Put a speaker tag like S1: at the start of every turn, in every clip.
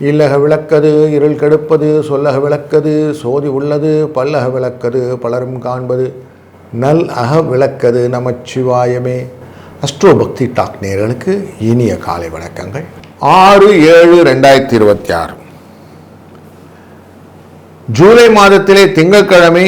S1: இல்லக விளக்கது இருள் கெடுப்பது சொல்லக விளக்கது சோதி உள்ளது பல்லக விளக்கது பலரும் காண்பது நல் அக விளக்கது நமச்சிவாயமே. அஸ்ட்ரோ பக்தி டாக் நேயர்களுக்கு இனிய காலை வணக்கங்கள். 6/7/2026 ஜூலை மாதத்திலே திங்கட்கிழமை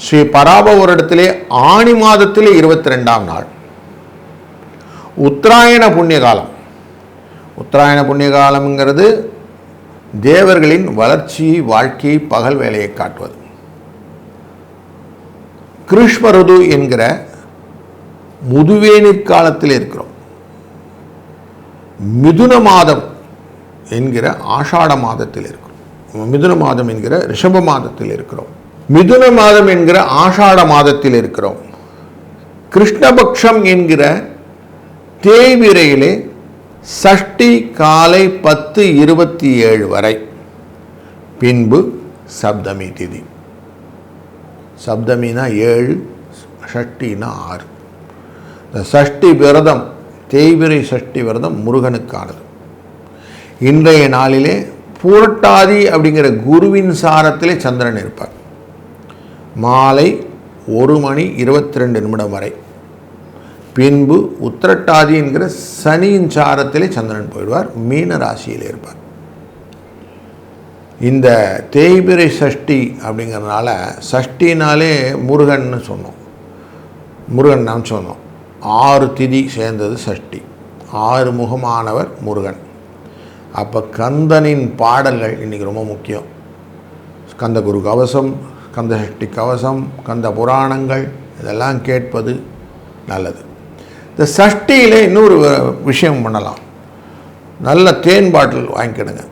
S1: ஸ்ரீ பராப வருடத்திலே ஆணி மாதத்திலே 22ஆம் நாள் உத்தராயண புண்ணிய காலம். உத்தராயண புண்ணிய காலம்ங்கிறது தேவர்களின் வளர்ச்சியை வாழ்க்கையை பகல் வேலையை காட்டுவது. கிருஷ்ண ருது என்கிற முதுவேநீர் காலத்தில் இருக்கிறோம். மிதுன மாதம் என்கிற ஆஷாட மாதத்தில் இருக்கிறோம். மிதுன மாதம் என்கிற ரிஷப மாதத்தில் இருக்கிறோம். மிதுன மாதம் என்கிற ஆஷாட மாதத்தில் இருக்கிறோம். கிருஷ்ணபக்ஷம் என்கிற தேய்பிரையிலே சஷ்டி காலை 10:27 வரை, பின்பு சப்தமி திதி. சப்தமினா 7, ஷஷ்டினா 6. இந்த சஷ்டி விரதம், தேய்பிரை சஷ்டி விரதம் முருகனுக்கானது. இன்றைய நாளிலே பூரட்டாதி அப்படிங்கிற குருவின் சாரத்திலே சந்திரன் இருப்பார். மாலை 1:22 வரை. பின்பு உத்திரட்டாதி என்கிற சனியின் சாரத்திலே சந்திரன் போயிடுவார். மீன ராசியில் இருப்பார். இந்த தேய்பிரை சஷ்டி அப்படிங்கிறதுனால, சஷ்டினாலே முருகன் சொன்னோம். முருகன் நாம் சொன்னோம். 6 திதி சேர்ந்தது சஷ்டி. 6 முகமானவர் முருகன். அப்போ கந்தனின் பாடல்கள் இன்றைக்கி ரொம்ப முக்கியம். கந்த குரு கவசம், கந்த சஷ்டி கவசம், கந்த புராணங்கள் இதெல்லாம் கேட்பது நல்லது. இந்த சஷ்டியில் இன்னொரு விஷயம் பண்ணலாம். நல்ல தேன் பாட்டில் வாங்கிக்கிடுங்க,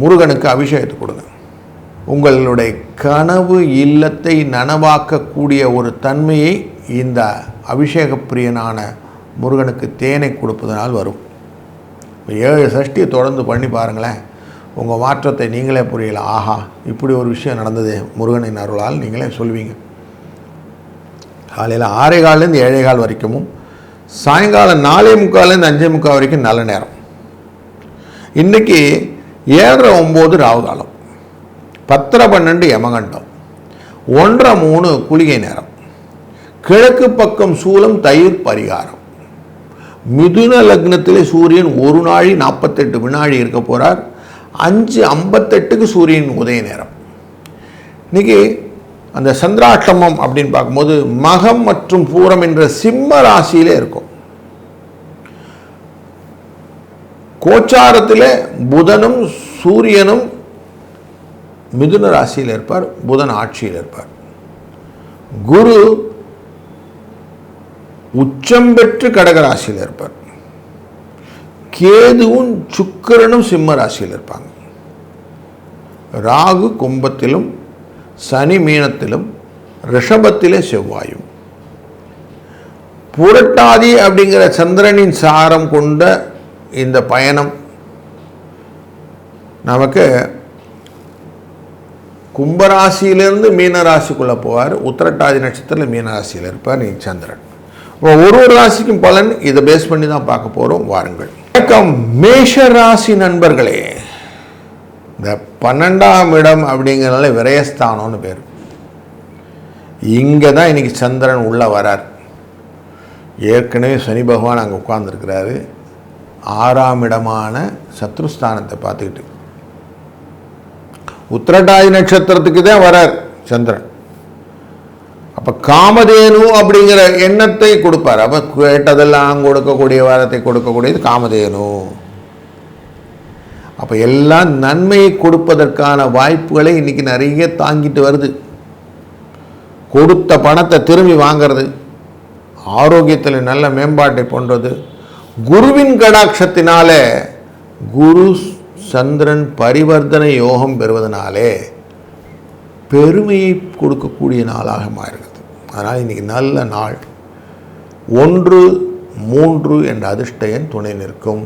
S1: முருகனுக்கு அபிஷேகத்தை கொடுங்க. உங்களுடைய கனவு இல்லத்தை நனவாக்கக்கூடிய ஒரு தன்மையை இந்த அபிஷேக பிரியனான முருகனுக்கு தேனை கொடுப்பதனால் வரும். 7 சஷ்டியை தொடர்ந்து பண்ணி பாருங்களேன், உங்கள் மாற்றத்தை நீங்களே புரியலாம். ஆஹா, இப்படி ஒரு விஷயம் நடந்தது முருகனின் அருளால் நீங்களே சொல்வீங்க. காலையில் 6:15 7:15 வரைக்கும், சாயங்காலம் 4:45 5:45 வரைக்கும் நல்ல நேரம். இன்றைக்கி 7:09 ராவு காலம், 10:12 யமகண்டம், 1:03 குளிகை நேரம். கிழக்கு பக்கம் சூலம் தயிர் பரிகாரம். மிதுன லக்னத்திலே சூரியன் 1 நாழி 48 வினாடி இருக்க போகிறார். 5:58க்கு சூரியன் உதய நேரம். இன்றைக்கி அந்த சந்திராஷ்டமம் அப்படின்னு பார்க்கும்போது மகம் மற்றும் பூரம் என்ற சிம்ம ராசியிலே இருக்கும். கோச்சாரத்தில் புதனும் சூரியனும் மிதுன ராசியில் இருப்பார். புதன் ஆட்சியில் இருப்பார். குரு உச்சம் பெற்று கடகராசியில் இருப்பார். கேதுவும் சுக்கிரனும் சிம்ம ராசியில் இருப்பாங்க. ராகு கும்பத்திலும், சனி மீனத்திலும், ரிஷபத்திலே செவ்வாயும். பூரட்டாதி அப்படிங்கிற சந்திரனின் சாரம் கொண்ட இந்த பயணம் நமக்கு கும்பராசியிலிருந்து மீனராசிக்குள்ளே போவார். உத்திரட்டாதி நட்சத்திரத்தில் மீனராசியில் இருப்பார் நீ சந்திரன். ஒரு ராசிக்கும் பலன் இதை பேஸ் பண்ணி தான் பார்க்க போகிறோம். வாருங்கள். வணக்கம் மேஷ ராசி நண்பர்களே. இந்த 12ஆம் இடம் அப்படிங்கிறனால விரயஸ்தானம்னு பேர். இங்கே தான் இன்றைக்கி சந்திரன் உள்ளே வரார். ஏற்கனவே சனி பகவான் அங்கே உட்கார்ந்துருக்கிறாரு. 6ஆம் இடமான சத்ருஸ்தானத்தை பார்த்துக்கிட்டு உத்திரட்டாதி நட்சத்திரத்துக்கு தான் வரார் சந்திரன். அப்போ காமதேனு அப்படிங்கிற எண்ணத்தை கொடுப்பார். அப்போ கேட்டதெல்லாம் கொடுக்கக்கூடிய வாரத்தை கொடுக்கக்கூடியது காமதேனு. அப்போ எல்லாம் நன்மையை கொடுப்பதற்கான வாய்ப்புகளை இன்றைக்கி நிறைய தாங்கிட்டு வருது. கொடுத்த பணத்தை திரும்பி வாங்கிறது, ஆரோக்கியத்தில் நல்ல மேம்பாட்டை போன்றது. குருவின் கடாட்சத்தினால குரு சந்திரன் பரிவர்த்தனை யோகம் பெறுவதனாலே பெருமையை கொடுக்கக்கூடிய நாளாக மாறுகிறது. அதனால் இன்றைக்கி நல்ல நாள். 1 3 என்ற அதிர்ஷ்ட எண் துணை நிற்கும்.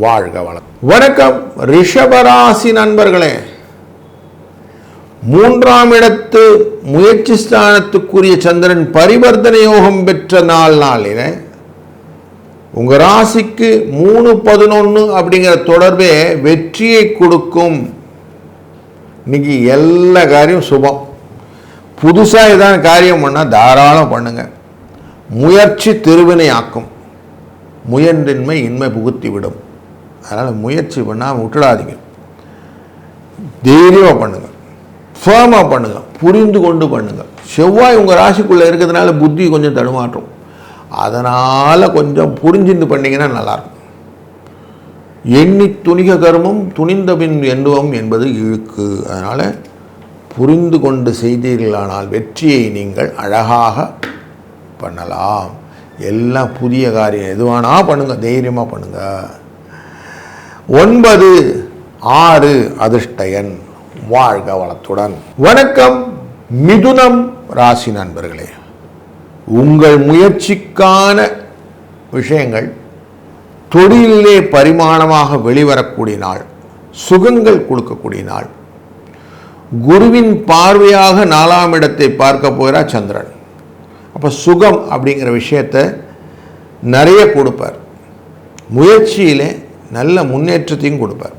S1: வாழ்க வளம். வணக்கம் ரிஷபராசி நண்பர்களே. 3ஆம் இடத்து முயற்சி ஸ்தானத்துக்குரிய சந்திரன் பரிவர்த்தனை யோகம் பெற்ற நாளிலே உங்கள் ராசிக்கு 3-11 அப்படிங்கிற தொடர்பே வெற்றியை கொடுக்கும். இன்னைக்கு எல்லா காரியம் சுபம். புதுசாக ஏதாவது காரியம் பண்ணால் தாராளம் பண்ணுங்க. முயற்சி திருவினை ஆக்கும், முயன்றின்மை இன்மை புகுத்தி விடும். அதனால் முயற்சி பண்ணாமல் விட்டுடாதீங்க. தைரியமாக பண்ணுங்க, ஃபேமாக பண்ணுங்க, புரிந்து கொண்டு பண்ணுங்க. செவ்வாய் உங்கள் ராசிக்குள்ளே இருக்கிறதுனால புத்தி கொஞ்சம் தடுமாற்றும். அதனால் கொஞ்சம் புரிஞ்சுட்டு பண்ணிங்கன்னா நல்லாயிருக்கும். எண்ணி துணிக கர்மம் துணிந்த பின் எண்ணுவோம் என்பது இழுக்கு. அதனால் புரிந்து கொண்டு செய்தீர்களானால் வெற்றியை நீங்கள் அழகாக பண்ணலாம். எல்லாம் புதிய காரியம் எதுவானா பண்ணுங்க, தைரியமாக பண்ணுங்க. 9-6 அதிர்ஷ்டயன். வாழ்க வளத்துடன். வணக்கம் மிதுனம் ராசி நண்பர்களே. உங்கள் முயற்சிக்கான விஷயங்கள் தொழிலே பரிமாணமாக வெளிவரக்கூடிய நாள், சுகங்கள் கொடுக்கக்கூடிய நாள். குருவின் பார்வையாக 4ஆம் இடத்தை பார்க்க போகிறார் சந்திரன். அப்போ சுகம் அப்படிங்கிற விஷயத்தை நிறைய கொடுப்பார். முயற்சியிலே நல்ல முன்னேற்றத்தையும் கொடுப்பார்.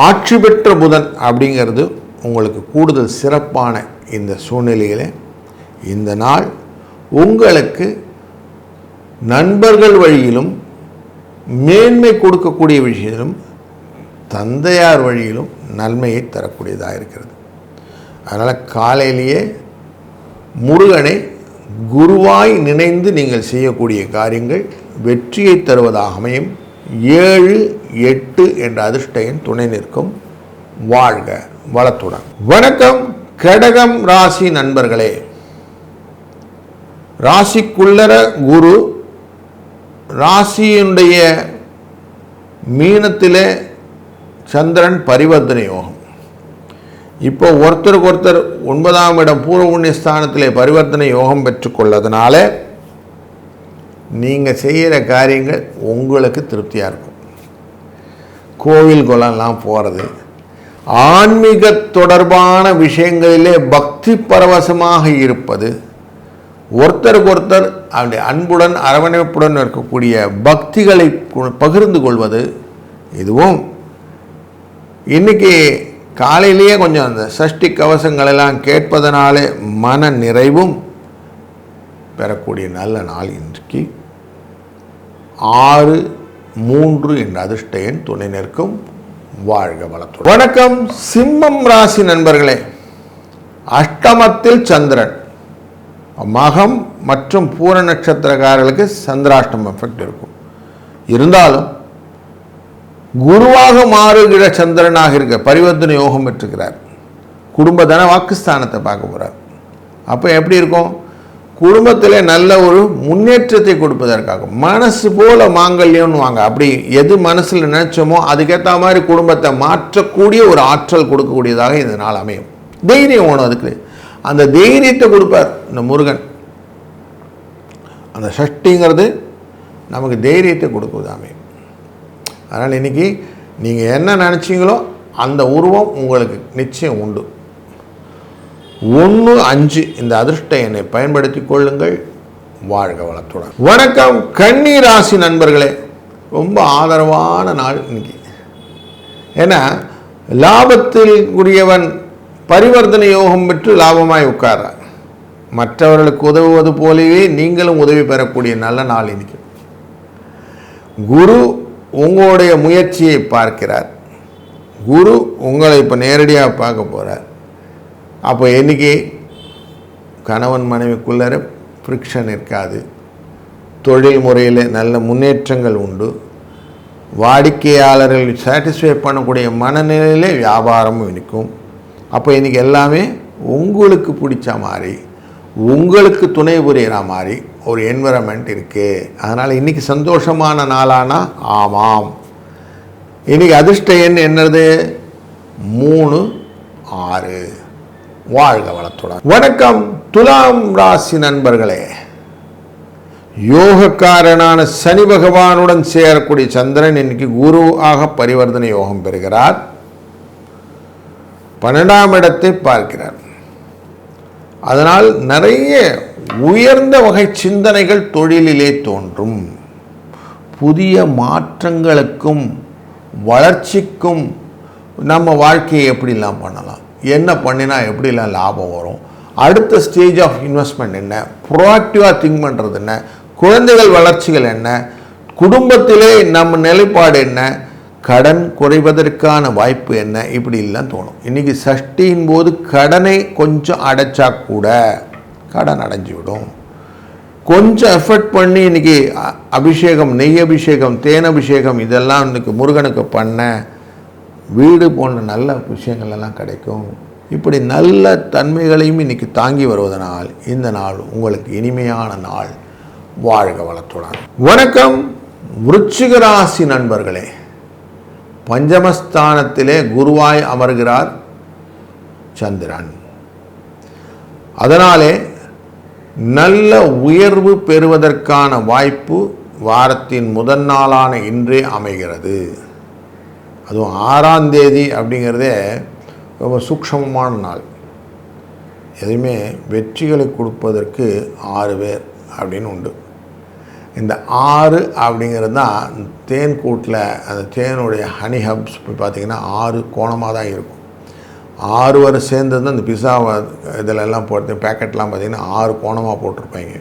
S1: ஆட்சி பெற்ற புதன் அப்படிங்கிறது உங்களுக்கு கூடுதல் சிறப்பான இந்த சூழ்நிலையிலே இந்த நாள் உங்களுக்கு நண்பர்கள் வழியிலும் மேன்மை கொடுக்கக்கூடிய விஷயத்திலும் தந்தையார் வழியிலும் நன்மையை தரக்கூடியதாக இருக்கிறது. அதனால் காலையிலேயே முருகனை குருவாய் நினைந்து நீங்கள் செய்யக்கூடிய காரியங்கள் வெற்றியை தருவதாக அமையும். 7-8 என்ற அதிர்ஷ்டம் துணை நிற்கும். வாழ்க வளத்துடன். வணக்கம் கடகம் ராசி நண்பர்களே. ராசிக்குள்ளர குரு, ராசியினுடைய மீனத்திலே சந்திரன் பரிவர்த்தனை யோகம். இப்போ ஒருத்தருக்கு ஒருத்தர் 9ஆம் இடம் பூர்வ புண்ணிய ஸ்தானத்திலே பரிவர்த்தனை யோகம் பெற்றுக்கொள்ளதுனால நீங்கள் செய்கிற காரியங்கள் உங்களுக்கு திருப்தியாக இருக்கும். கோவில் குளம்லாம் போகிறது, ஆன்மீக தொடர்பான விஷயங்களிலே பக்தி பரவசமாக இருப்பது, ஒருத்தருக்கு ஒருத்தர் அவருடைய அன்புடன் அரவணைப்புடன் இருக்கக்கூடிய பக்திகளை பகிர்ந்து கொள்வது, இதுவும் இன்றைக்கி காலையிலேயே கொஞ்சம் அந்த சஷ்டி கவசங்களெல்லாம் கேட்பதனாலே மன நிறைவும் பெறக்கூடிய நல்ல நாள். இன்றைக்கு 6-3 என்ற அதிர்ஷ்ட எண் துணை நிற்கும். வாழ்க வளத்துடன். வணக்கம் சிம்மம் ராசி நண்பர்களே. அஷ்டமத்தில் சந்திரன். மகம் மற்றும் பூர நட்சத்திரக்காரர்களுக்கு சந்திராஷ்டமம் எஃபெக்ட் இருக்கும். இருந்தாலும் குருவாக மாறுகிற சந்திரனாக இருக்க பரிவர்த்தனை யோகம் பெற்றுக்கிறார். குடும்ப தன வாக்குஸ்தானத்தை பார்க்க போகிறார். அப்போ எப்படி இருக்கும்? குடும்பத்தில் நல்ல ஒரு முன்னேற்றத்தை கொடுப்பதற்காக மனசு போல மாங்கல்யம்னு வாங்க. அப்படி எது மனசில் நினைச்சோமோ அதுக்கேற்ற மாதிரி குடும்பத்தை மாற்றக்கூடிய ஒரு ஆற்றல் கொடுக்கக்கூடியதாக இந்த நாள் அமையும். தைரியம் வேணும். அதுக்கு அந்த தைரியத்தை கொடுப்பார் இந்த முருகன். அந்த சஷ்டிங்கிறது நமக்கு தைரியத்தை கொடுக்குவது அமையும். அதனால் இன்றைக்கி நீங்கள் என்ன நினச்சிங்களோ அந்த உருவம் உங்களுக்கு நிச்சயம் உண்டு. 1-5 இந்த அதிர்ஷ்ட எண்ணை பயன்படுத்தி கொள்ளுங்கள். வாழ்க வளத்துடன். வணக்கம் கன்னி ராசி நண்பர்களே. ரொம்ப ஆதரவான நாள் இன்னைக்கு. ஏன்னா லாபத்தில் உரியவன் பரிவர்த்தனை யோகம் பெற்று லாபமாய் உட்கார்றார். மற்றவர்களுக்கு உதவுவது போலவே நீங்களும் உதவி பெறக்கூடிய நல்ல நாள் இன்னைக்கு. குரு உங்களுடைய முயற்சியை பார்க்கிறார். குரு உங்களை இப்போ நேரடியாக பார்க்க போகிறார். அப்போ இன்றைக்கி கணவன் மனைவிக்குள்ளே ஃப்ரிக்ஷன் இருக்காது. தொழில் முறையில் நல்ல முன்னேற்றங்கள் உண்டு. வாடிக்கையாளர்கள் சாட்டிஸ்ஃபை பண்ணக்கூடிய மனநிலையிலே வியாபாரமும் இருக்கும். அப்போ இன்றைக்கி எல்லாமே உங்களுக்கு பிடிச்ச மாதிரி, உங்களுக்கு துணை புரிகிற மாதிரி ஒரு என்விரான்மெண்ட் இருக்குது. அதனால் இன்றைக்கி சந்தோஷமான நாளானா ஆமாம். இன்றைக்கி அதிர்ஷ்ட எண் என்னது? 3-6. வாழ்க வளத்துடன். வணக்கம் துலாம் ராசி நண்பர்களே. யோகக்காரனான சனி பகவானுடன் சேரக்கூடிய சந்திரன் இன்னைக்கு குருவாக பரிவர்த்தனை யோகம் பெறுகிறார். 12ஆம் இடத்தை பார்க்கிறார். அதனால் நிறைய உயர்ந்த வகை சிந்தனைகள் தொழிலிலே தோன்றும். புதிய மாற்றங்களுக்கும் வளர்ச்சிக்கும் நம்ம வாழ்க்கையை எப்படிலாம் பண்ணலாம், என்ன பண்ணினா எப்படிலாம் லாபம் வரும், அடுத்த ஸ்டேஜ் ஆஃப் இன்வெஸ்ட்மெண்ட் என்ன, ப்ரோஆக்டிவாக திங்க் பண்ணுறது என்ன, குழந்தைகள் வளர்ச்சிகள் என்ன, குடும்பத்திலே நம்ம நிலைப்பாடு என்ன, கடன் குறைவதற்கான வாய்ப்பு என்ன, இப்படிலாம் தோணும். இன்றைக்கி சஷ்டியின் போது கடனை கொஞ்சம் அடைச்சா கூட கடன் அடைஞ்சு விடும். கொஞ்சம் எஃபர்ட் பண்ணி இன்றைக்கி அபிஷேகம், நெய் அபிஷேகம், தேன் அபிஷேகம் இதெல்லாம் இன்றைக்கி முருகனுக்கு பண்ண வீடு போன்ற நல்ல விஷயங்கள் எல்லாம் கிடைக்கும். இப்படி நல்ல தன்மைகளையும் இன்றைக்கி தாங்கி வருவதனால் இந்த நாள் உங்களுக்கு இனிமையான நாள். வாழ்க வளத்துடன். வணக்கம் விருச்சிக ராசி நண்பர்களே. பஞ்சமஸ்தானத்திலே குருவாய் அமர்கிறார் சந்திரன். அதனாலே நல்ல உயர்வு பெறுவதற்கான வாய்ப்பு வாரத்தின் முதல் நாளான இன்றே அமைகிறது. அதுவும் 6ஆம் தேதி அப்படிங்கிறதே ரொம்ப சூக்ஷமமான நாள். எதுவுமே வெற்றிகளை கொடுப்பதற்கு 6 பேர் அப்படின்னு உண்டு. இந்த 6 அப்படிங்கிறது தான் தேன் கூட்டில் அந்த தேனுடைய ஹனி ஹப்ஸ் போய் பார்த்திங்கன்னா 6 கோணமாக தான் இருக்கும். 6 வரை சேர்ந்தது தான் இந்த பிஸா இதிலெல்லாம் போட்டு பேக்கெட்லாம் பார்த்திங்கன்னா 6 கோணமாக போட்டிருப்பாங்க.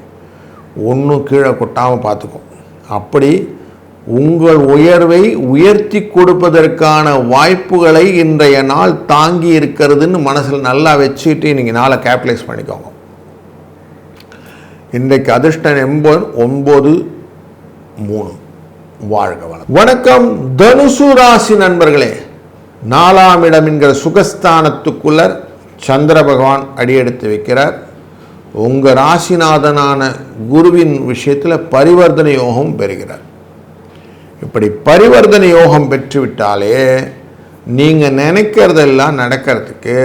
S1: ஒன்றும் கீழே கொட்டாமல் பார்த்துக்கும். அப்படி உங்கள் உயர்வை உயர்த்தி கொடுப்பதற்கான வாய்ப்புகளை இன்றைய நாள் தாங்கி இருக்கிறதுன்னு மனசில் நல்லா வச்சுட்டு நீங்கள் நாளை கேபிட்டலைஸ் பண்ணிக்கோங்க. இன்றைக்கு அதிர்ஷ்டம் 9-3. வாழ்க வளம். வணக்கம் தனுசு ராசி நண்பர்களே. 4ஆம் இடம் என்கிற சுகஸ்தானத்துக்குள்ள சந்திர பகவான் அடியெடுத்து வைக்கிறார். உங்கள் ராசிநாதனான குருவின் விஷயத்தில் பரிவர்த்தனை யோகம் பெறுகிறார். இப்படி பரிவர்த்தனை யோகம் பெற்றுவிட்டாலே நீங்கள் நினைக்கிறதெல்லாம் நடக்கிறதுக்கு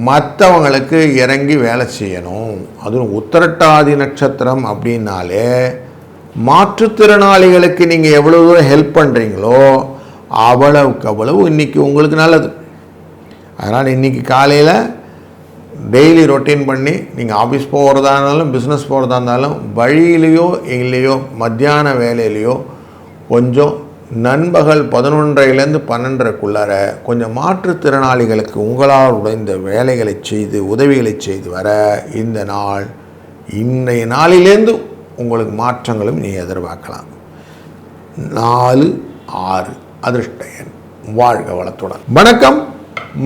S1: மற்றவங்களுக்கு இறங்கி வேலை செய்யணும். அதுவும் உத்திரட்டாதி நட்சத்திரம் அப்படின்னாலே மாற்றுத்திறனாளிகளுக்கு நீங்கள் எவ்வளோ தூரம் ஹெல்ப் பண்ணுறீங்களோ அவ்வளவுக்கு அவ்வளவு இன்றைக்கி உங்களுக்கு நல்லது. அதனால் இன்றைக்கி காலையில் டெய்லி ரொட்டீன் பண்ணி நீங்கள் ஆஃபீஸ் போகிறதா இருந்தாலும் பிஸ்னஸ் போகிறதா இருந்தாலும் வழியிலையோ இல்லையோ மத்தியான வேலையிலையோ கொஞ்சம் நண்பகல் 11:30லேருந்து 12:30க்குள்ளார கொஞ்சம் மாற்றுத்திறனாளிகளுக்கு உங்களால் உடைந்த வேலைகளை செய்து உதவிகளை செய்து வர இந்த நாள் இன்றைய நாளிலேருந்து உங்களுக்கு மாற்றங்களும் நீ எதிர்பார்க்கலாம். 4-6 அதிர்ஷ்ட எண். வாழ்க வளத்துடன். வணக்கம்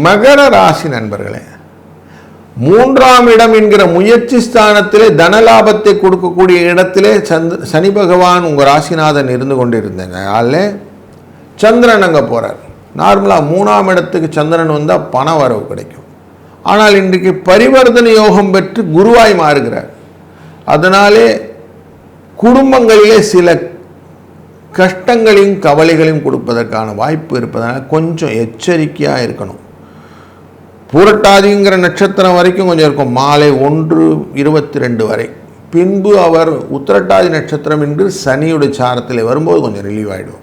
S1: மகர ராசி நண்பர்களே. 3ஆம் இடம் என்கிற முயற்சி ஸ்தானத்திலே தனலாபத்தை கொடுக்கக்கூடிய இடத்திலே சனி பகவான் உங்கள் ராசிநாதன் இருந்து கொண்டிருந்தனால சந்திரன் அங்கே போகிறார். நார்மலாக 3ஆம் இடத்துக்கு சந்திரன் வந்தால் பண வரவு கிடைக்கும். ஆனால் இன்றைக்கு பரிவர்த்தனை யோகம் பெற்று குருவாய் மாறுகிறார். அதனாலே குடும்பங்களிலே சில கஷ்டங்களையும் கவலைகளையும் கொடுப்பதற்கான வாய்ப்பு இருப்பதனால் கொஞ்சம் எச்சரிக்கையாக இருக்கணும். பூரட்டாதிங்கிற நட்சத்திரம் வரைக்கும் கொஞ்சம் இருக்கும், மாலை 1:22 வரை. பின்பு அவர் உத்திரட்டாதி நட்சத்திரம் என்று சனியுடைய சாரத்தில் வரும்போது கொஞ்சம் ரிலீவ் ஆகிடும்.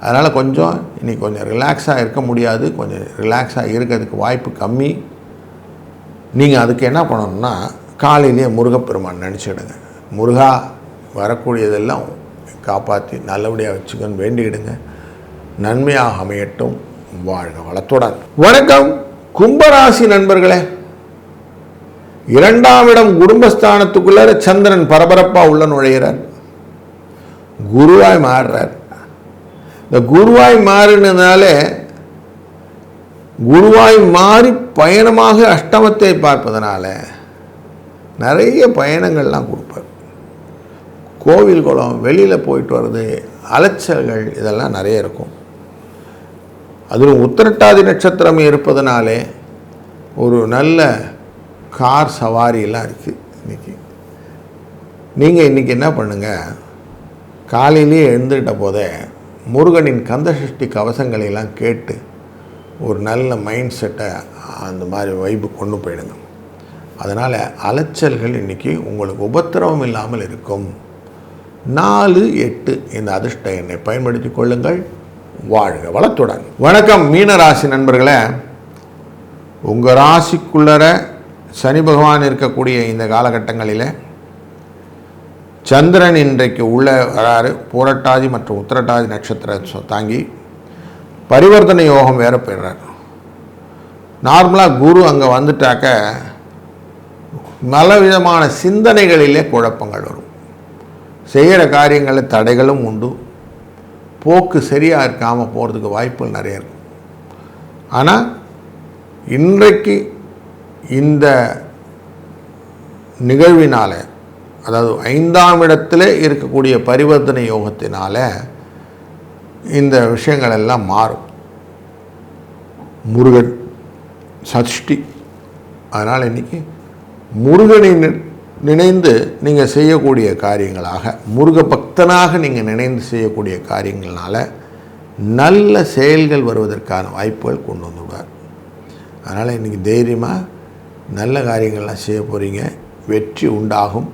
S1: அதனால் கொஞ்சம் இன்றைக்கி கொஞ்சம் ரிலாக்ஸாக இருக்க முடியாது. கொஞ்சம் ரிலாக்ஸாக இருக்கிறதுக்கு வாய்ப்பு கம்மி. நீங்கள் அதுக்கு என்ன பண்ணணும்னா காலையிலேயே முருகப்பெருமான் நினச்சிடுங்க. முருகா வரக்கூடியதெல்லாம் காப்பாற்றி நல்லபடியாக வச்சுக்கன்னு வேண்டிக்கிடுங்க. நன்மையாக அமையட்டும். வாழ்க வளத்துடன். வணக்கம் கும்பராசி நண்பர்களே. 2ஆம் இடம் குடும்பஸ்தானத்துக்குள்ள சந்திரன் பரபரப்பாக உள்ள நுழைகிறார். குருவாய் மாறுறார். இந்த குருவாய் மாறினதுனால குருவாய் மாறி பயணமாக அஷ்டமத்தை பார்ப்பதனால நிறைய பயணங்கள்லாம் கொடுப்பார். கோவில் குளம் வெளியில் போயிட்டு வர்றது அலைச்சல்கள் இதெல்லாம் நிறைய இருக்கும். அதுவும் உத்திரட்டாதி நட்சத்திரம் இருப்பதனாலே ஒரு நல்ல கார் சவாரியெல்லாம் இருக்குது. நீங்கள் இன்றைக்கி என்ன பண்ணுங்கள், காலையிலேயே எழுந்துகிட்ட போதே முருகனின் கந்தசஷ்டி கவசங்களையெல்லாம் கேட்டு ஒரு நல்ல மைண்ட் செட்டை அந்த மாதிரி வைப்பு கொண்டு போயிடுங்க. அதனால் அலைச்சல்கள் இன்றைக்கி உங்களுக்கு உபத்திரவம் இல்லாமல் இருக்கும். 4-8 இந்த அதிர்ஷ்ட எண்ணை பயன்படுத்தி கொள்ளுங்கள். வாழ்க வளத்துடன். வணக்கம் மீனராசி நண்பர்களே. உங்கள் ராசிக்குள்ளர சனி பகவான் இருக்கக்கூடிய இந்த காலகட்டங்களில் சந்திரன் இன்றைக்கு உள்ளே வராரு. பூரட்டாதி மற்றும் உத்திரட்டாதி நட்சத்திரம் தாங்கி பரிவர்த்தனை யோகம் வேறு போயிடுறார். நார்மலாக குரு அங்கே வந்துட்டாக்க பல விதமான சிந்தனைகளிலே குழப்பங்கள் வரும். செய்கிற காரியங்களில் தடைகளும் உண்டு. போக்கு சரியாக இருக்காமல் போகிறதுக்கு வாய்ப்புகள் நிறைய இருக்கும். ஆனால் இன்றைக்கு இந்த நிகழ்வினால், அதாவது 5ஆம் இடத்துல இருக்கக்கூடிய பரிவர்த்தனை யோகத்தினால இந்த விஷயங்கள் எல்லாம் மாறும். முருகன் சஷ்டி, அதனால் இன்றைக்கி முருகனை நினைந்து நீங்கள் செய்யக்கூடிய காரியங்களாக, முருக பக்தனாக நீங்கள் நினைந்து செய்யக்கூடிய காரியங்களால நல்ல செயல்கள் வருவதற்கான வாய்ப்புகள் கொண்டு வந்துவிடுவார். அதனால் இன்றைக்கி தைரியமாக நல்ல காரியங்கள்லாம் செய்ய போகிறீங்க, வெற்றி உண்டாகும்.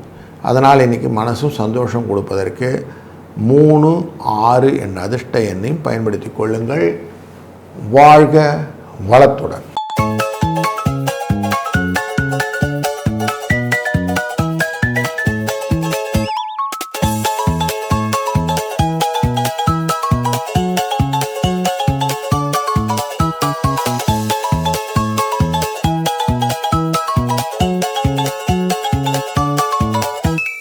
S1: அதனால் இன்றைக்கி மனசும் சந்தோஷம் கொடுப்பதற்கு 3, 6 என்ற அதிர்ஷ்ட எண்ணையும் பயன்படுத்தி கொள்ளுங்கள். வாழ்க வளத்துடன்.